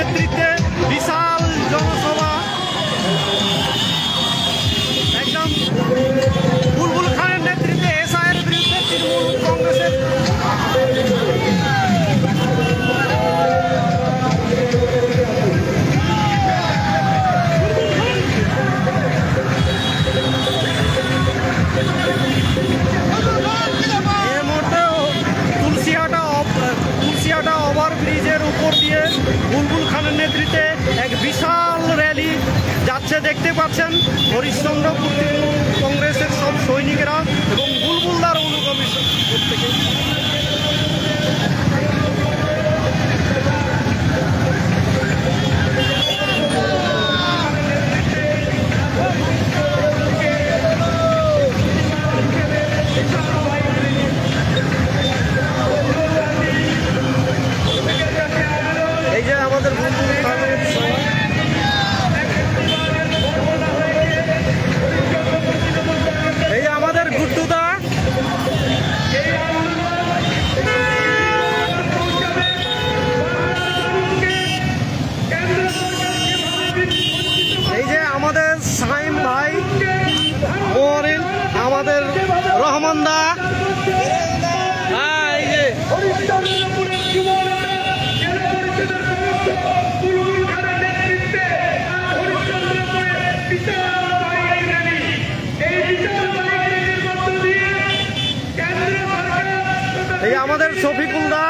নেতৃত্বে বিশাল জনসভা, একদম বুলবুল খানের নেতৃত্বে এসআইয়ের বিরুদ্ধে তৃণমূল কংগ্রেসের তুলসিয়াটা ওভারব্রিজের উপর দিয়ে বুলবুল খানের নেতৃত্বে এক বিশাল র্যালি যাচ্ছে, দেখতে পাচ্ছেন হরিশ্চন্দ্রপুর তৃণমূল কংগ্রেসের সব সৈনিকেরা এবং বুলবুলদার অনুগামী প্রত্যেকে। এই যে আমাদের বুলবুল খানের এই যে আমাদের গুড্ডুদা, এই যে আমাদের সাইম ভাই, আমাদের রহমান দা, এই যে এই আমাদের শফিকুল দা,